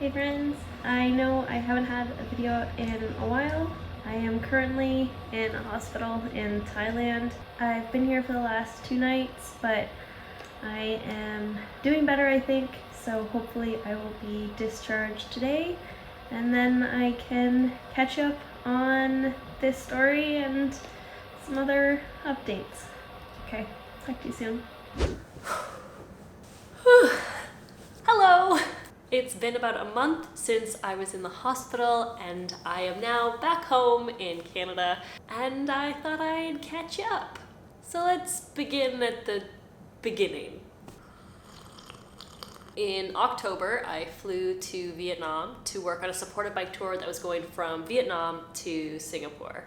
Hey friends, I know I haven't had a video in a while. I am currently in a hospital in Thailand. I've been here for the last 2 nights, but I am doing better, I think, so hopefully I will be discharged today, and then I can catch up on this story and some other updates. Okay, talk to you soon. Hello! It's been about a month since I was in the hospital and I am now back home in Canada, and I thought I'd catch up. So let's begin at the beginning. In October, I flew to Vietnam to work on a supported bike tour that was going from Vietnam to Singapore.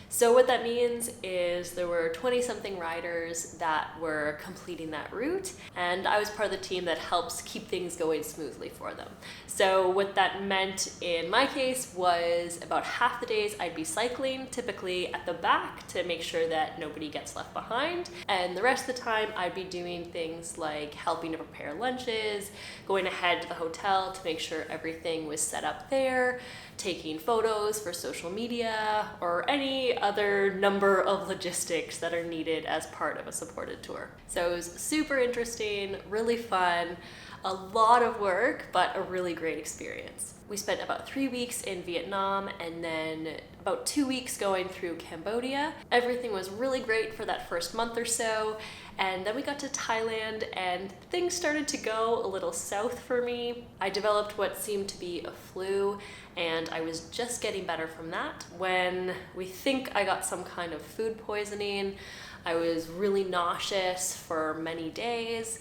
So what that means is there were 20-something riders that were completing that route, and I was part of the team that helps keep things going smoothly for them. So what that meant in my case was about half the days I'd be cycling, typically at the back to make sure that nobody gets left behind, and the rest of the time I'd be doing things like helping to prepare lunches, going ahead to the hotel to make sure everything was set up there, taking photos for social media, or any other number of logistics that are needed as part of a supported tour. So it was super interesting, really fun, a lot of work, but a really great experience. We spent about 3 weeks in Vietnam and then about 2 weeks going through Cambodia. Everything was really great for that first month or so, and then we got to Thailand and things started to go a little south for me. I developed what seemed to be a flu, and I was just getting better from that when we think I got some kind of food poisoning. I was really nauseous for many days,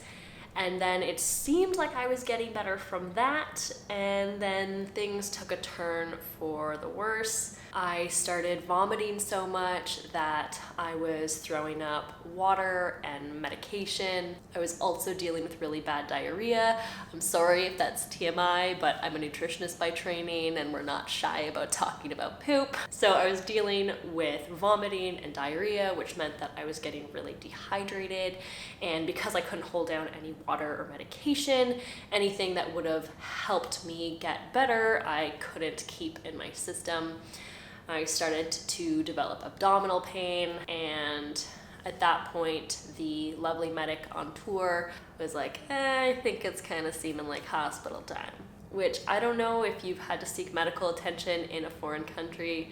and then it seemed like I was getting better from that, and then things took a turn for the worse. I started vomiting so much that I was throwing up water and medication. I was also dealing with really bad diarrhea. I'm sorry if that's TMI, but I'm a nutritionist by training and we're not shy about talking about poop. So I was dealing with vomiting and diarrhea, which meant that I was getting really dehydrated. And because I couldn't hold down any water or medication, anything that would have helped me get better, I couldn't keep in my system. I started to develop abdominal pain, and at that point, the lovely medic on tour was like, I think it's kind of seeming like hospital time. Which I don't know if you've had to seek medical attention in a foreign country.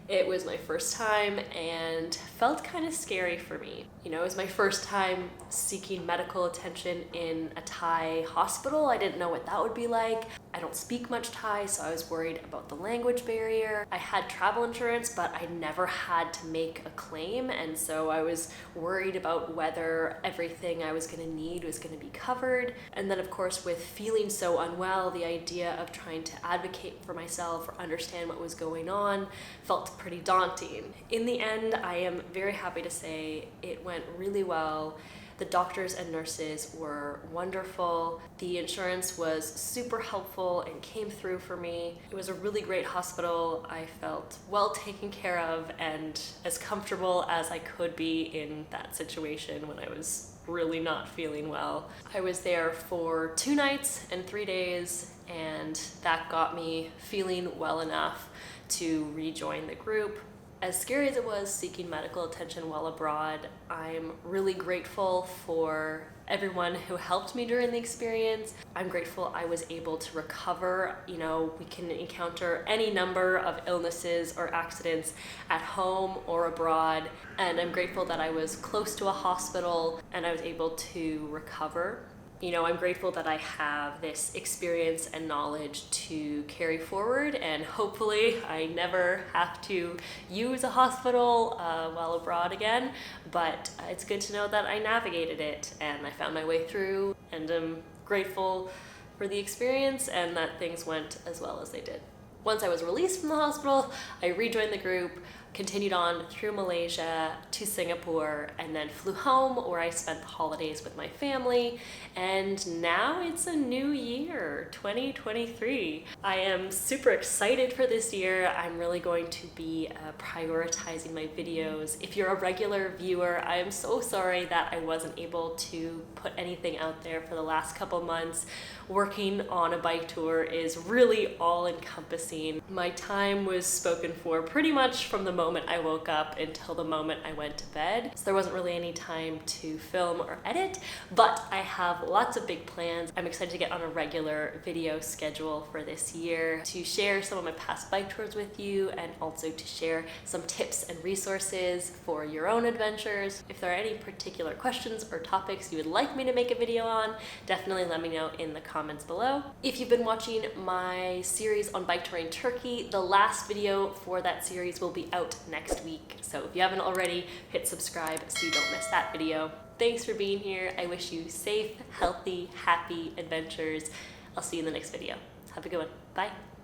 It was my first time and felt kind of scary for me. You know, it was my first time seeking medical attention in a Thai hospital. I didn't know what that would be like. I don't speak much Thai, so I was worried about the language barrier. I had travel insurance, but I never had to make a claim, and so I was worried about whether everything I was going to need was going to be covered. And then, of course, with feeling so unwell, the idea of trying to advocate for myself or understand what was going on felt pretty daunting. In the end, I am very happy to say it went really well. The doctors and nurses were wonderful. The insurance was super helpful and came through for me. It was a really great hospital. I felt well taken care of and as comfortable as I could be in that situation when I was really not feeling well. I was there for 2 nights and 3 days, and that got me feeling well enough to rejoin the group. As scary as it was seeking medical attention while abroad, I'm really grateful for everyone who helped me during the experience. I'm grateful I was able to recover. You know, we can encounter any number of illnesses or accidents at home or abroad, and I'm grateful that I was close to a hospital and I was able to recover. You know, I'm grateful that I have this experience and knowledge to carry forward, and hopefully I never have to use a hospital while abroad again, but it's good to know that I navigated it and I found my way through, and I'm grateful for the experience and that things went as well as they did. Once I was released from the hospital, I rejoined the group, continued on through Malaysia to Singapore, and then flew home where I spent the holidays with my family. And now it's a new year, 2023. I am super excited for this year. I'm really going to be prioritizing my videos. If you're a regular viewer, I am so sorry that I wasn't able to put anything out there for the last couple months. Working on a bike tour is really all-encompassing. My time was spoken for pretty much from the moment I woke up until the moment I went to bed. So there wasn't really any time to film or edit, but I have lots of big plans. I'm excited to get on a regular video schedule for this year to share some of my past bike tours with you, and also to share some tips and resources for your own adventures. If there are any particular questions or topics you would like me to make a video on, definitely let me know in the comments below. If you've been watching my series on bike touring Turkey, the last video for that series will be out next week. So if you haven't already, hit subscribe so you don't miss that video. Thanks for being here. I wish you safe, healthy, happy adventures. I'll see you in the next video. Have a good one. Bye.